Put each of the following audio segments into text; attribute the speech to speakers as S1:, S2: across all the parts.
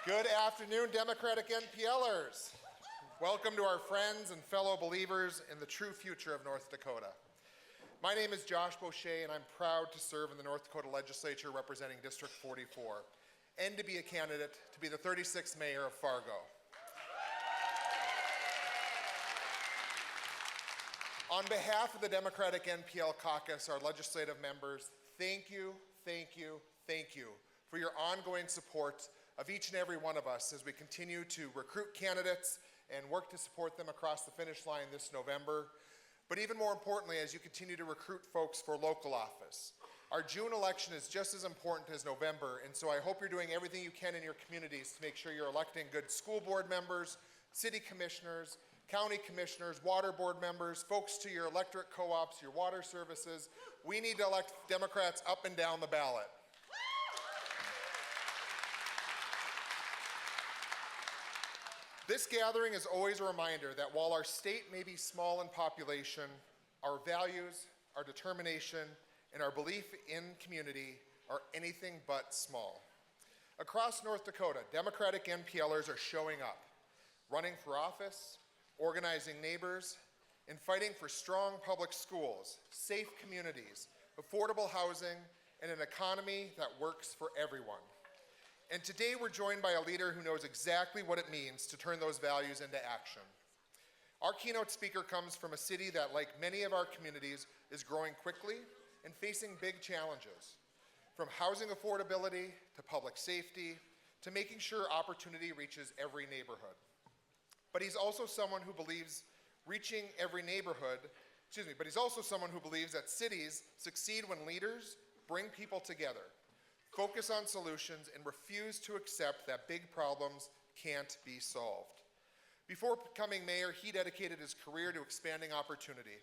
S1: Good afternoon, Democratic NPLers. Welcome to our friends and fellow believers in the true future of North Dakota. My name is Josh Boschee, and I'm proud to serve in the North Dakota Legislature representing District 44, and to be a candidate to be the 36th mayor of Fargo. On behalf of the Democratic NPL caucus, our legislative members, thank you for your ongoing support of each and every one of us as we continue to recruit candidates and work to support them across the finish line this November. But even more importantly, as you continue to recruit folks for local office. Our June election is just as important as November, and so I hope you're doing everything you can in your communities to make sure you're electing good school board members, city commissioners, county commissioners, water board members, folks to your electric co-ops, your water services. We need to elect Democrats up and down the ballot. This gathering is always a reminder that while our state may be small in population, our values, our determination, and our belief in community are anything but small. Across North Dakota, Democratic NPLers are showing up, running for office, organizing neighbors, and fighting for strong public schools, safe communities, affordable housing, and an economy that works for everyone. And today we're joined by a leader who knows exactly what it means to turn those values into action. Our keynote speaker comes from a city that, like many of our communities, is growing quickly and facing big challenges, from housing affordability to public safety to making sure opportunity reaches every neighborhood. But he's also someone who believes that cities succeed when leaders bring people together, focus on solutions, and refuse to accept that big problems can't be solved. Before becoming mayor, he dedicated his career to expanding opportunity,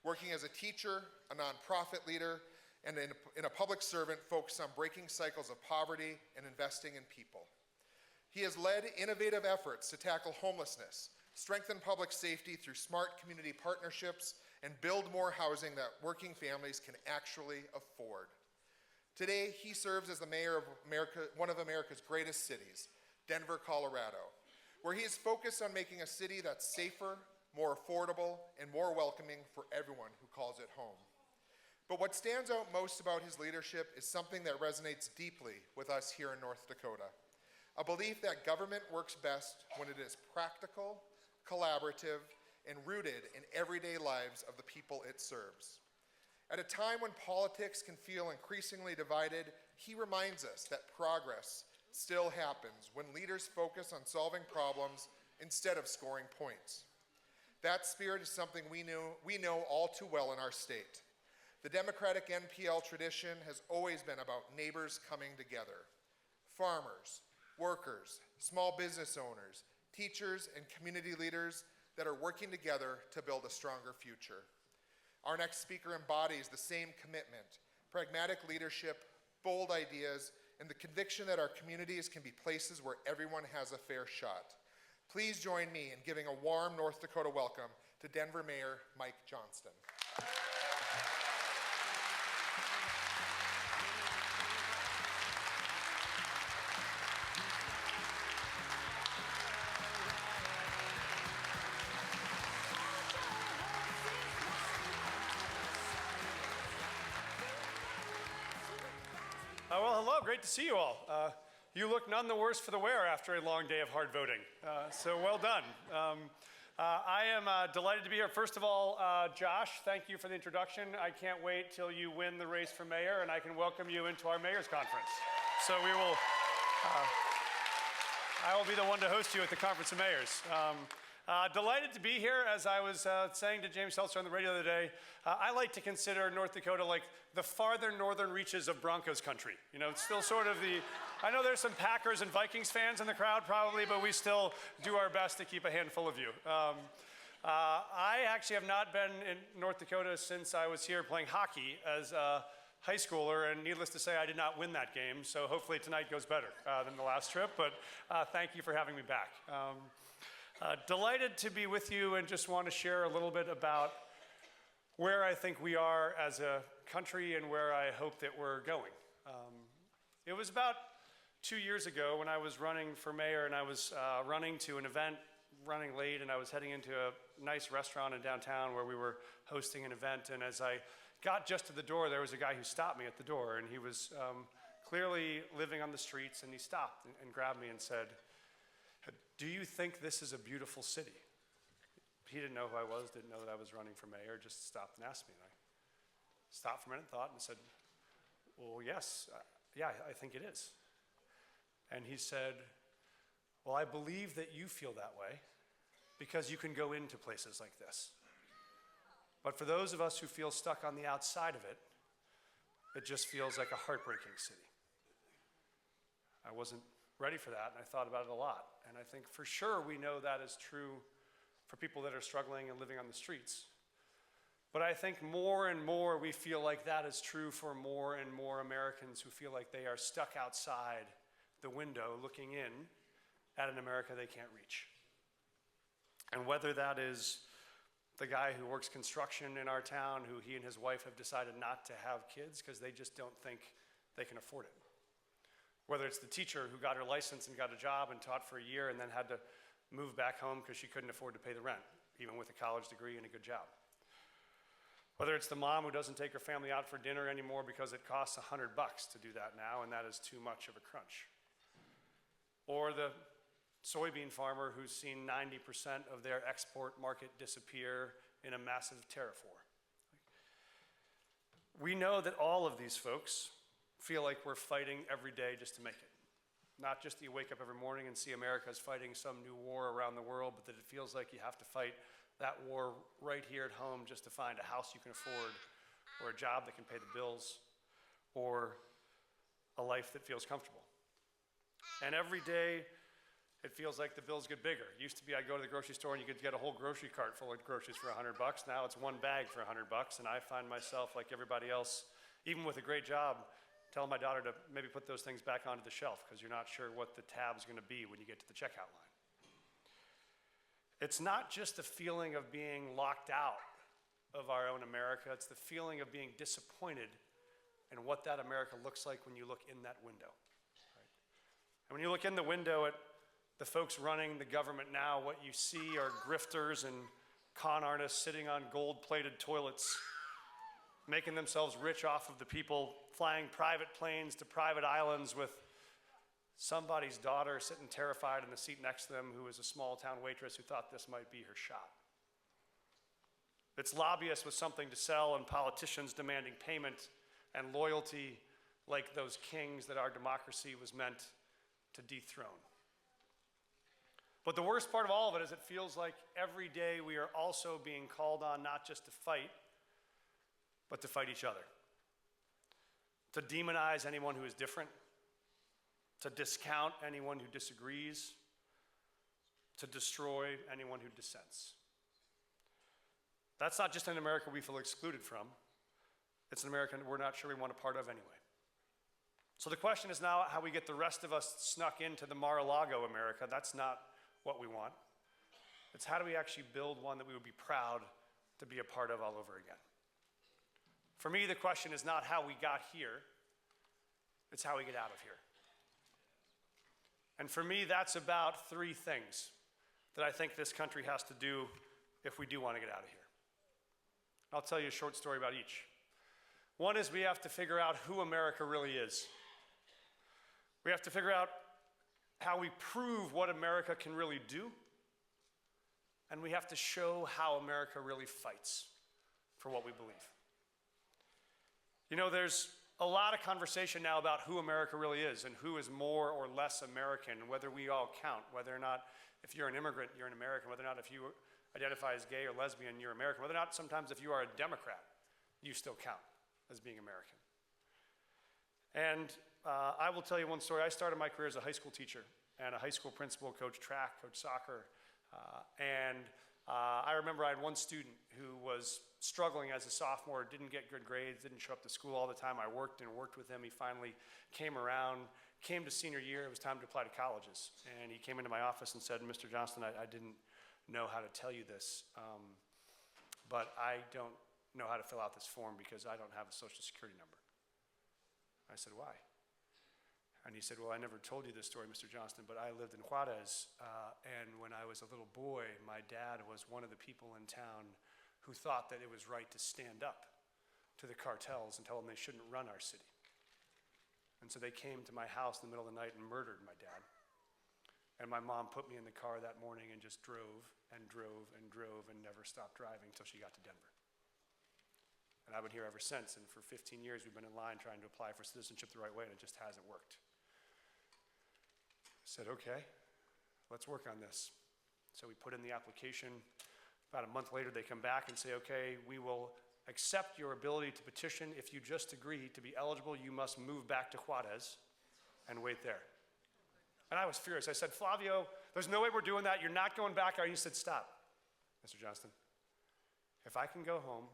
S1: working as a teacher, a nonprofit leader, and in a public servant focused on breaking cycles of poverty and investing in people. He has led innovative efforts to tackle homelessness, strengthen public safety through smart community partnerships, and build more housing that working families can actually afford. Today, he serves as the mayor of one of America's greatest cities, Denver, Colorado, where he is focused on making a city that's safer, more affordable, and more welcoming for everyone who calls it home. But what stands out most about his leadership is something that resonates deeply with us here in North Dakota, a belief that government works best when it is practical, collaborative, and rooted in everyday lives of the people it serves. At a time when politics can feel increasingly divided, he reminds us that progress still happens when leaders focus on solving problems instead of scoring points. That spirit is something we know all too well in our state. The Democratic NPL tradition has always been about neighbors coming together. Farmers, workers, small business owners, teachers, and community leaders that are working together to build a stronger future. Our next speaker embodies the same commitment, pragmatic leadership, bold ideas, and the conviction that our communities can be places where everyone has a fair shot. Please join me in giving a warm North Dakota welcome to Denver Mayor Mike Johnston.
S2: Well, hello, great to see you all. You look none the worse for the wear after a long day of hard voting, so well done. I am delighted to be here. First of all, Josh, thank you for the introduction. I can't wait till you win the race for mayor and I can welcome you into our mayor's conference. So I will be the one to host you at the Conference of Mayors. Delighted to be here. As I was saying to James Seltzer on the radio the other day, I like to consider North Dakota like the farther northern reaches of Broncos country. You know, it's still sort of I know there's some Packers and Vikings fans in the crowd probably, but we still do our best to keep a handful of you. I actually have not been in North Dakota since I was here playing hockey as a high schooler, and needless to say, I did not win that game, so hopefully tonight goes better than the last trip, but thank you for having me back. Delighted to be with you and just want to share a little bit about where I think we are as a country and where I hope that we're going. It was about 2 years ago when I was running for mayor and I was running to an event, running late, and I was heading into a nice restaurant in downtown where we were hosting an event. And as I got just to the door, there was a guy who stopped me at the door, and he was clearly living on the streets, and he stopped and grabbed me and said, "Do you think this is a beautiful city?" He didn't know who I was, didn't know that I was running for mayor, just stopped and asked me. And I stopped for a minute, thought, and said, "Well, yes, yeah, I think it is." And he said, "Well, I believe that you feel that way because you can go into places like this. But for those of us who feel stuck on the outside of it, it just feels like a heartbreaking city." I wasn't ready for that, and I thought about it a lot. And I think for sure we know that is true for people that are struggling and living on the streets. But I think more and more we feel like that is true for more and more Americans who feel like they are stuck outside the window looking in at an America they can't reach. And whether that is the guy who works construction in our town, who he and his wife have decided not to have kids because they just don't think they can afford it. Whether it's the teacher who got her license and got a job and taught for a year and then had to move back home because she couldn't afford to pay the rent, even with a college degree and a good job. Whether it's the mom who doesn't take her family out for dinner anymore because it costs $100 to do that now, and that is too much of a crunch. Or the soybean farmer who's seen 90% of their export market disappear in a massive tariff war. We know that all of these folks feel like we're fighting every day just to make it. Not just that you wake up every morning and see America is fighting some new war around the world, but that it feels like you have to fight that war right here at home just to find a house you can afford, or a job that can pay the bills, or a life that feels comfortable. And every day, it feels like the bills get bigger. It used to be I'd go to the grocery store and you could get a whole grocery cart full of groceries for $100. Now it's one bag for $100, and I find myself, like everybody else, even with a great job, telling my daughter to maybe put those things back onto the shelf because you're not sure what the tab's going to be when you get to the checkout line. It's not just the feeling of being locked out of our own America, it's the feeling of being disappointed in what that America looks like when you look in that window. Right? And when you look in the window at the folks running the government now, what you see are grifters and con artists sitting on gold-plated toilets, making themselves rich off of the people, flying private planes to private islands with somebody's daughter sitting terrified in the seat next to them who is a small-town waitress who thought this might be her shot. It's lobbyists with something to sell and politicians demanding payment and loyalty like those kings that our democracy was meant to dethrone. But the worst part of all of it is it feels like every day we are also being called on not just to fight, but to fight each other. To demonize anyone who is different, to discount anyone who disagrees, to destroy anyone who dissents. That's not just an America we feel excluded from. It's an America we're not sure we want a part of anyway. So the question is now how we get the rest of us snuck into the Mar-a-Lago America. That's not what we want. It's how do we actually build one that we would be proud to be a part of all over again. For me, the question is not how we got here, it's how we get out of here. And for me, that's about three things that I think this country has to do if we do want to get out of here. I'll tell you a short story about each. One is we have to figure out who America really is. We have to figure out how we prove what America can really do, and we have to show how America really fights for what we believe. You know, there's a lot of conversation now about who America really is and who is more or less American, and whether we all count, whether or not if you're an immigrant, you're an American, whether or not if you identify as gay or lesbian, you're American, whether or not sometimes if you are a Democrat, you still count as being American. And I will tell you one story. I started my career as a high school teacher and a high school principal, coach track, coach soccer. I remember I had one student who was struggling as a sophomore, didn't get good grades, didn't show up to school all the time. I worked with him. He finally came around, came to senior year. It was time to apply to colleges. And he came into my office and said, "Mr. Johnston, I didn't know how to tell you this, but I don't know how to fill out this form because I don't have a social security number." I said, "Why?" And And he said, well, I never told you this story, Mr. Johnston, but I lived in Juarez, and when I was a little boy, my dad was one of the people in town who thought that it was right to stand up to the cartels and tell them they shouldn't run our city. And so they came to my house in the middle of the night and murdered my dad. And my mom put me in the car that morning and just drove and drove and drove and never stopped driving until she got to Denver. And I've been here ever since, and for 15 years we've been in line trying to apply for citizenship the right way, and it just hasn't worked. I said, okay, let's work on this. So we put in the application. About a month later, they come back and say, okay, we will accept your ability to petition. If you just agree to be eligible, you must move back to Juarez and wait there. And I was furious. I said, Flavio, there's no way we're doing that. You're not going back. He said, stop, Mr. Johnston. If I can go home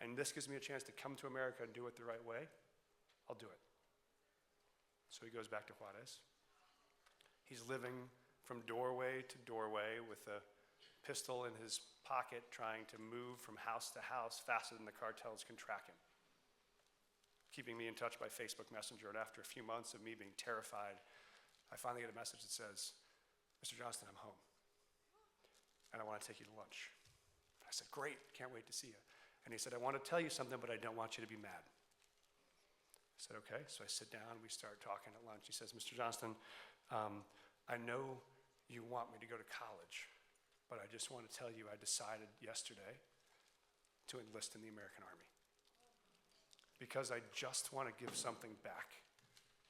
S2: and this gives me a chance to come to America and do it the right way, I'll do it. So he goes back to Juarez. He's living from doorway to doorway with a pistol in his pocket, trying to move from house to house faster than the cartels can track him. Keeping me in touch by Facebook Messenger, and after a few months of me being terrified, I finally get a message that says, Mr. Johnston, I'm home, and I want to take you to lunch. I said, great, can't wait to see you. And he said, I want to tell you something, but I don't want you to be mad. I said, okay. So I sit down, we start talking at lunch. He says, Mr. Johnston, I know you want me to go to college, but I just want to tell you I decided yesterday to enlist in the American Army because I just want to give something back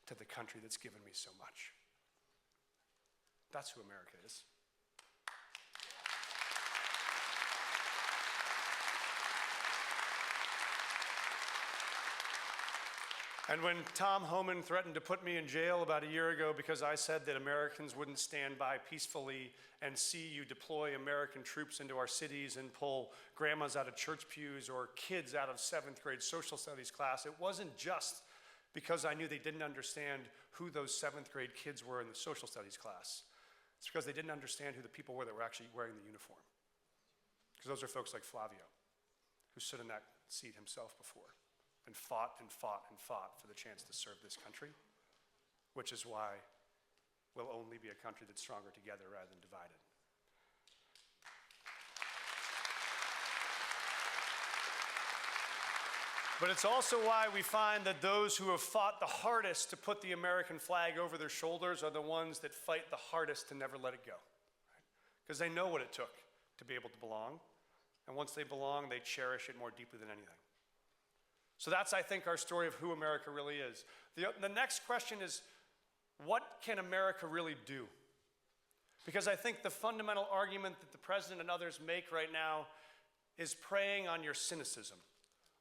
S2: to the country that's given me so much. That's who America is. And when Tom Homan threatened to put me in jail about a year ago because I said that Americans wouldn't stand by peacefully and see you deploy American troops into our cities and pull grandmas out of church pews or kids out of 7th grade social studies class, it wasn't just because I knew they didn't understand who those 7th grade kids were in the social studies class. It's because they didn't understand who the people were that were actually wearing the uniform. Because those are folks like Flavio, who stood in that seat himself before and fought and fought and fought for the chance to serve this country, which is why we'll only be a country that's stronger together rather than divided. But it's also why we find that those who have fought the hardest to put the American flag over their shoulders are the ones that fight the hardest to never let it go. Because they know what it took to be able to belong. And once they belong, they cherish it more deeply than anything. So that's, I think, our story of who America really is. The next question is, what can America really do? Because I think the fundamental argument that the president and others make right now is preying on your cynicism,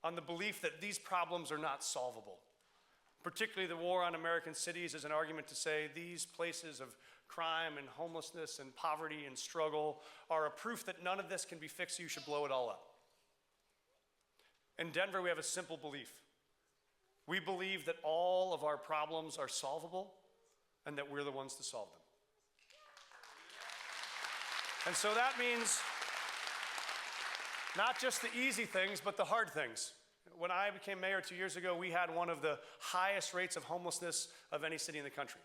S2: on the belief that these problems are not solvable. Particularly the war on American cities is an argument to say these places of crime and homelessness and poverty and struggle are a proof that none of this can be fixed, so you should blow it all up. In Denver, we have a simple belief. We believe that all of our problems are solvable and that we're the ones to solve them. And so that means not just the easy things, but the hard things. When I became mayor 2 years ago, we had one of the highest rates of homelessness of any city in the country.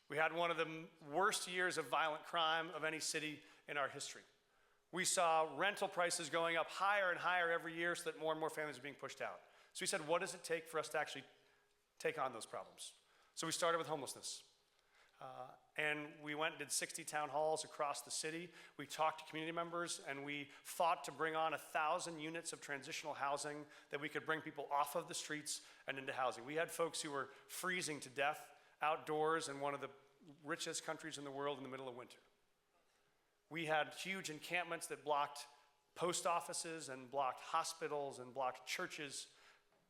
S2: We had one of the worst years of violent crime of any city in our history. We saw rental prices going up higher and higher every year so that more and more families are being pushed out. So we said, what does it take for us to actually take on those problems? So we started with homelessness. And we went and did 60 town halls across the city. We talked to community members, and we fought to bring on 1,000 units of transitional housing that we could bring people off of the streets and into housing. We had folks who were freezing to death outdoors in one of the richest countries in the world in the middle of winter. We had huge encampments that blocked post offices and blocked hospitals and blocked churches,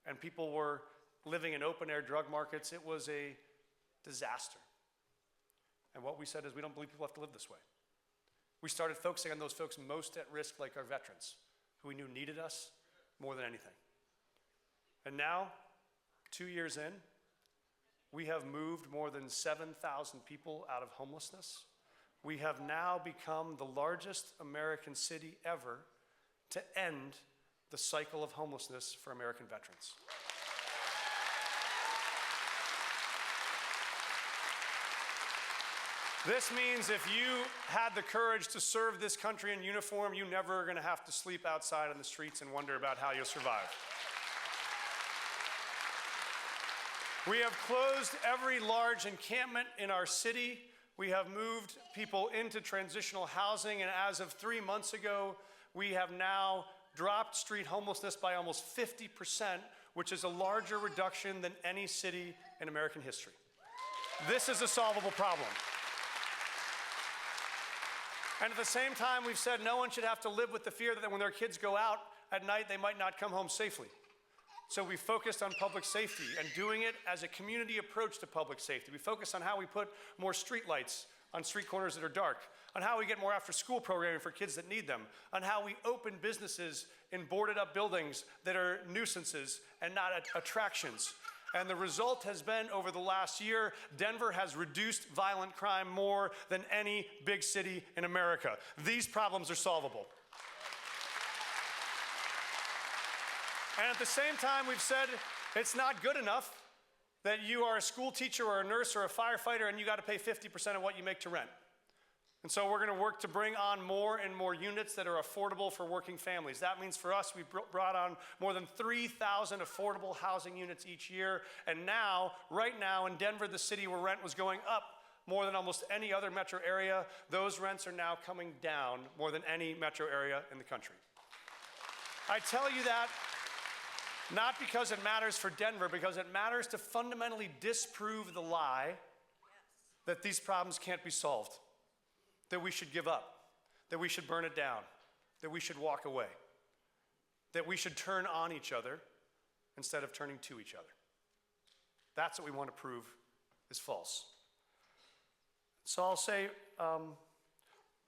S2: and people were living in open-air drug markets. It was a disaster. And what we said is we don't believe people have to live this way. We started focusing on those folks most at risk, like our veterans, who we knew needed us more than anything. And now, 2 years in, we have moved more than 7,000 people out of homelessness. We have now become the largest American city ever to end the cycle of homelessness for American veterans. This means if you had the courage to serve this country in uniform, you never are going to have to sleep outside on the streets and wonder about how you'll survive. We have closed every large encampment in our city. We have moved people into transitional housing, and as of 3 months ago, we have now dropped street homelessness by almost 50%, which is a larger reduction than any city in American history. This is a solvable problem. And at the same time, we've said no one should have to live with the fear that when their kids go out at night, they might not come home safely. So we focused on public safety and doing it as a community approach to public safety. We focused on how we put more street lights on street corners that are dark, on how we get more after-school programming for kids that need them, on how we open businesses in boarded-up buildings that are nuisances and not attractions. And the result has been, over the last year, Denver has reduced violent crime more than any big city in America. These problems are solvable. And at the same time, we've said it's not good enough that you are a school teacher or a nurse or a firefighter and you got to pay 50% of what you make to rent. And so we're going to work to bring on more and more units that are affordable for working families. That means for us, we've brought on more than 3,000 affordable housing units each year. And now, right now in Denver, the city where rent was going up more than almost any other metro area, those rents are now coming down more than any metro area in the country. I tell you that not because it matters for Denver, because it matters to fundamentally disprove the lie that these problems can't be solved, that we should give up, that we should burn it down, that we should walk away, that we should turn on each other instead of turning to each other. That's what we want to prove is false. So I'll say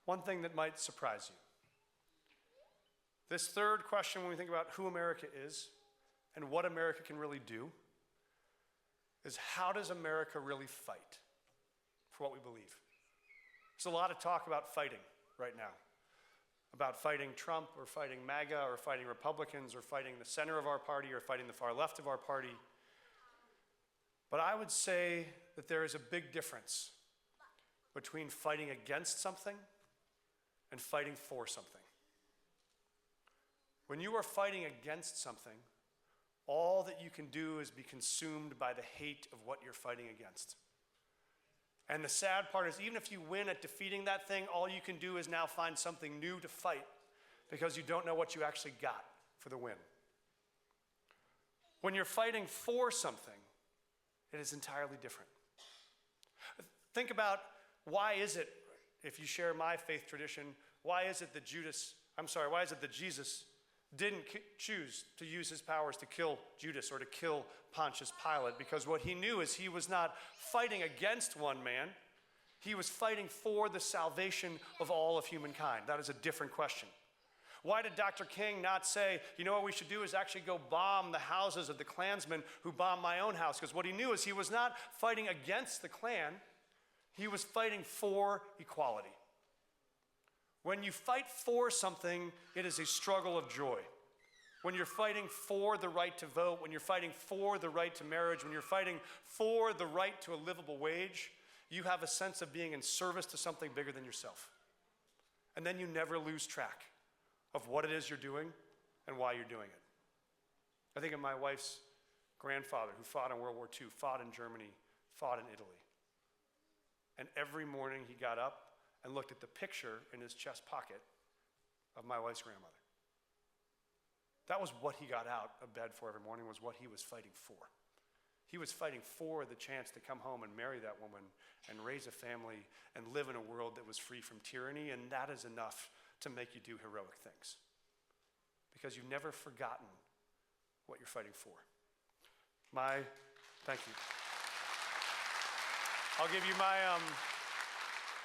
S2: one thing that might surprise you. This third question, when we think about who America is and what America can really do, is how does America really fight for what we believe? There's a lot of talk about fighting right now, about fighting Trump or fighting MAGA or fighting Republicans or fighting the center of our party or fighting the far left of our party. But I would say that there is a big difference between fighting against something and fighting for something. When you are fighting against something, all that you can do is be consumed by the hate of what you're fighting against. And the sad part is, even if you win at defeating that thing, all you can do is now find something new to fight because you don't know what you actually got for the win. When you're fighting for something, it is entirely different. Think about why is it, if you share my faith tradition, why is it that Jesus didn't choose to use his powers to kill Judas or to kill Pontius Pilate? Because what he knew is he was not fighting against one man, he was fighting for the salvation of all of humankind. That is a different question. Why did Dr. King not say, you know what we should do is actually go bomb the houses of the Klansmen who bombed my own house? Because what he knew is he was not fighting against the Klan, he was fighting for equality. When you fight for something, it is a struggle of joy. When you're fighting for the right to vote, when you're fighting for the right to marriage, when you're fighting for the right to a livable wage, you have a sense of being in service to something bigger than yourself. And then you never lose track of what it is you're doing and why you're doing it. I think of my wife's grandfather who fought in World War II, fought in Germany, fought in Italy. And every morning he got up and looked at the picture in his chest pocket of my wife's grandmother. That was what he got out of bed for every morning, was what he was fighting for. He was fighting for the chance to come home and marry that woman and raise a family and live in a world that was free from tyranny, and that is enough to make you do heroic things. Because you've never forgotten what you're fighting for. Thank you. I'll give you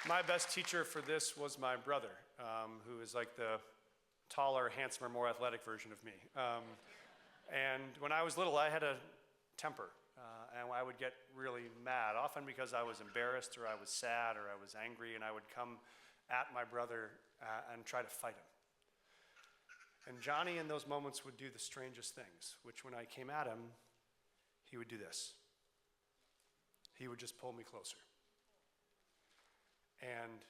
S2: my best teacher for this was my brother, who is like the taller, handsomer, more athletic version of me. And when I was little, I had a temper, and I would get really mad, often because I was embarrassed or I was sad or I was angry, and I would come at my brother and try to fight him. And Johnny in those moments would do the strangest things, which when I came at him, he would do this. He would just pull me closer. And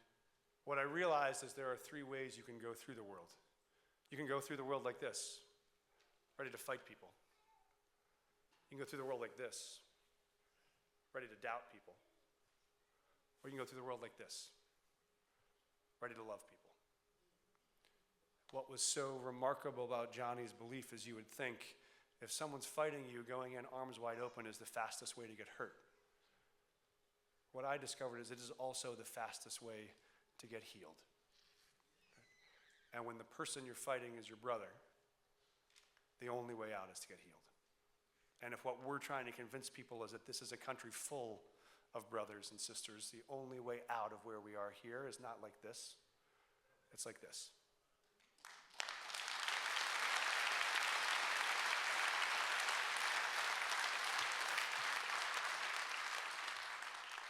S2: what I realized is there are three ways you can go through the world. You can go through the world like this, ready to fight people. You can go through the world like this, ready to doubt people. Or you can go through the world like this, ready to love people. What was so remarkable about Johnny's belief is you would think if someone's fighting you, going in arms wide open is the fastest way to get hurt. What I discovered is it is also the fastest way to get healed. And when the person you're fighting is your brother, the only way out is to get healed. And if what we're trying to convince people is that this is a country full of brothers and sisters, the only way out of where we are here is not like this, it's like this.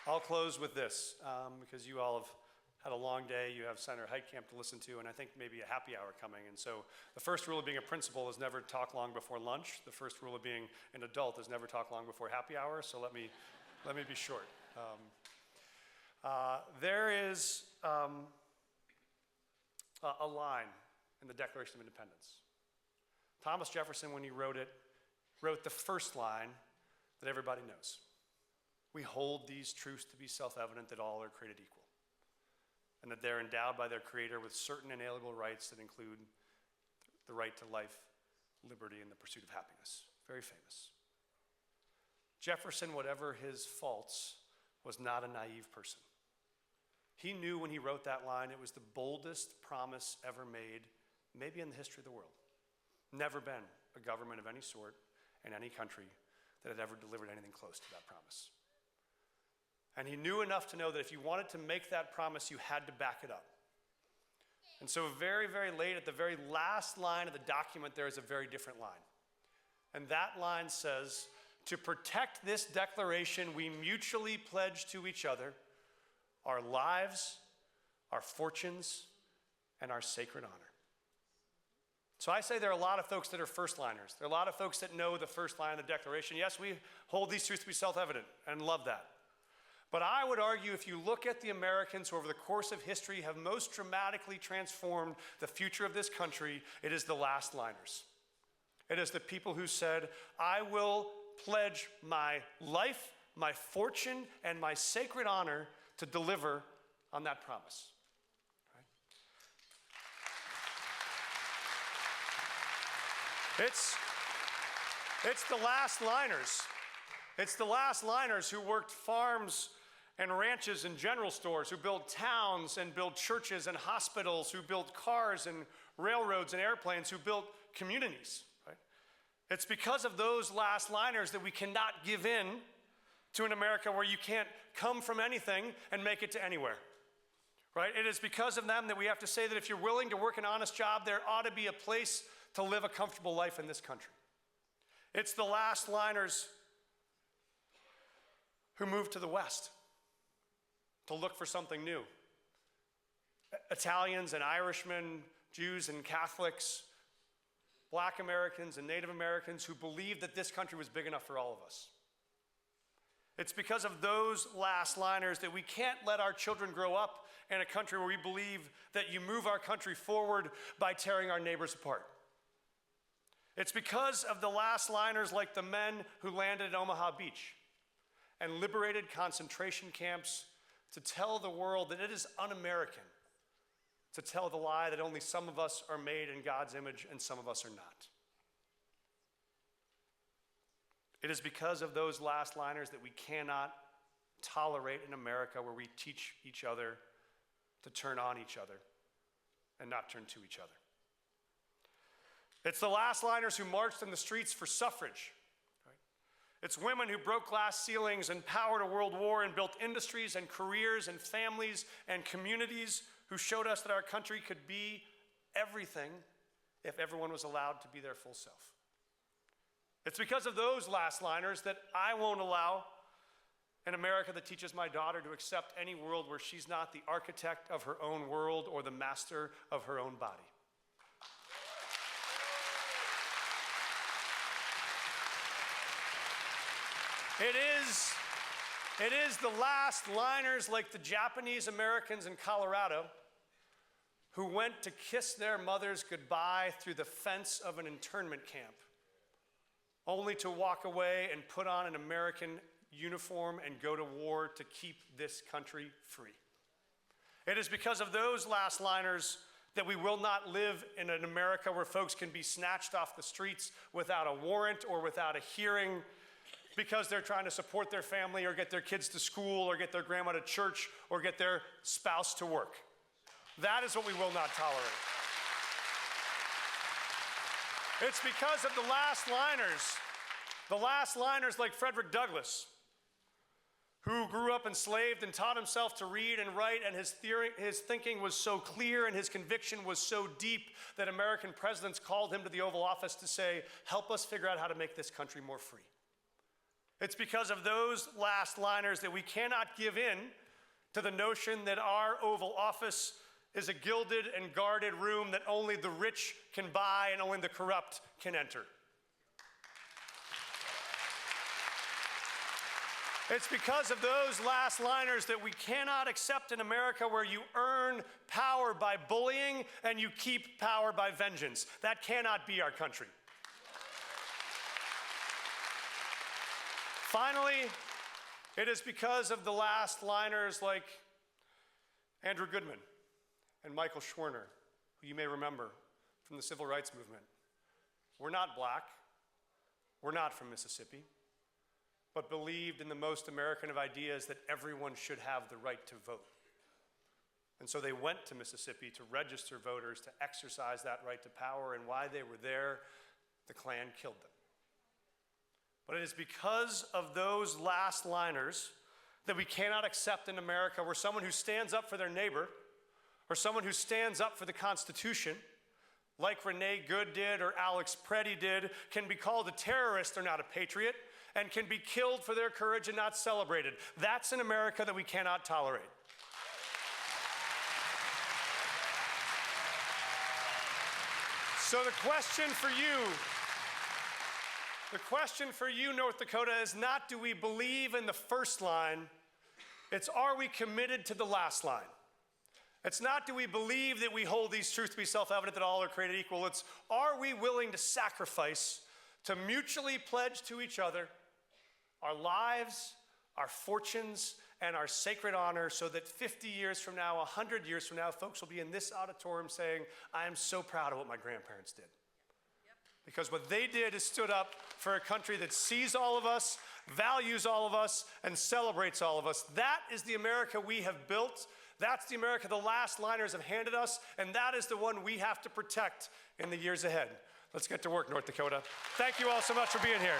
S2: I'll close with this, because you all have had a long day. You have Senator Hike Camp to listen to, and I think maybe a happy hour coming. And so the first rule of being a principal is never talk long before lunch. The first rule of being an adult is never talk long before happy hour, so let me be short. There is a line in the Declaration of Independence. Thomas Jefferson, when he wrote it, wrote the first line that everybody knows. We hold these truths to be self-evident that all are created equal, and that they're endowed by their Creator with certain inalienable rights that include the right to life, liberty, and the pursuit of happiness. Very famous. Jefferson, whatever his faults, was not a naive person. He knew when he wrote that line it was the boldest promise ever made, maybe in the history of the world. Never been a government of any sort in any country that had ever delivered anything close to that promise. And he knew enough to know that if you wanted to make that promise, you had to back it up. And so very, very late, at the very last line of the document, there is a very different line. And that line says, to protect this declaration, we mutually pledge to each other our lives, our fortunes, and our sacred honor. So I say there are a lot of folks that are first-liners. There are a lot of folks that know the first line of the Declaration. Yes, we hold these truths to be self-evident and love that. But I would argue if you look at the Americans who over the course of history have most dramatically transformed the future of this country, it is the last liners. It is the people who said, I will pledge my life, my fortune, and my sacred honor to deliver on that promise. Right? It's the last liners. It's the last liners who worked farms and ranches and general stores, who built towns and built churches and hospitals, who built cars and railroads and airplanes, who built communities. Right? It's because of those last liners that we cannot give in to an America where you can't come from anything and make it to anywhere. Right? It is because of them that we have to say that if you're willing to work an honest job, there ought to be a place to live a comfortable life in this country. It's the last liners who moved to the West to look for something new. Italians and Irishmen, Jews and Catholics, Black Americans and Native Americans who believed that this country was big enough for all of us. It's because of those last liners that we can't let our children grow up in a country where we believe that you move our country forward by tearing our neighbors apart. It's because of the last liners like the men who landed at Omaha Beach and liberated concentration camps to tell the world that it is un-American to tell the lie that only some of us are made in God's image and some of us are not. It is because of those last liners that we cannot tolerate in America where we teach each other to turn on each other and not turn to each other. It's the last liners who marched in the streets for suffrage. It's women who broke glass ceilings and powered a world war and built industries and careers and families and communities who showed us that our country could be everything if everyone was allowed to be their full self. It's because of those last liners that I won't allow an America that teaches my daughter to accept any world where she's not the architect of her own world or the master of her own body. It is the last liners like the Japanese Americans in Colorado who went to kiss their mothers goodbye through the fence of an internment camp, only to walk away and put on an American uniform and go to war to keep this country free. It is because of those last liners that we will not live in an America where folks can be snatched off the streets without a warrant or without a hearing because they're trying to support their family or get their kids to school or get their grandma to church or get their spouse to work. That is what we will not tolerate. It's because of the last liners like Frederick Douglass, who grew up enslaved and taught himself to read and write, and his thinking was so clear and his conviction was so deep that American presidents called him to the Oval Office to say, help us figure out how to make this country more free. It's because of those last liners that we cannot give in to the notion that our Oval Office is a gilded and guarded room that only the rich can buy and only the corrupt can enter. It's because of those last liners that we cannot accept in America where you earn power by bullying and you keep power by vengeance. That cannot be our country. Finally, it is because of the last liners like Andrew Goodman and Michael Schwerner, who you may remember from the Civil Rights Movement. We're not black, we're not from Mississippi, but believed in the most American of ideas that everyone should have the right to vote. And so they went to Mississippi to register voters, to exercise that right to power, and while they were there, the Klan killed them. But it is because of those last liners that we cannot accept in America where someone who stands up for their neighbor or someone who stands up for the Constitution, like Renee Good did or Alex Preddy did, can be called a terrorist or not a patriot, and can be killed for their courage and not celebrated. That's an America that we cannot tolerate. So the question for you, North Dakota, is not do we believe in the first line, it's are we committed to the last line. It's not do we believe that we hold these truths to be self-evident that all are created equal. It's are we willing to sacrifice to mutually pledge to each other our lives, our fortunes, and our sacred honor so that 50 years from now, 100 years from now, folks will be in this auditorium saying, I am so proud of what my grandparents did. Yep. Because what they did is stood up for a country that sees all of us, values all of us, and celebrates all of us. That is the America we have built. That's the America the last liners have handed us, and that is the one we have to protect in the years ahead. Let's get to work, North Dakota. Thank you all so much for being here.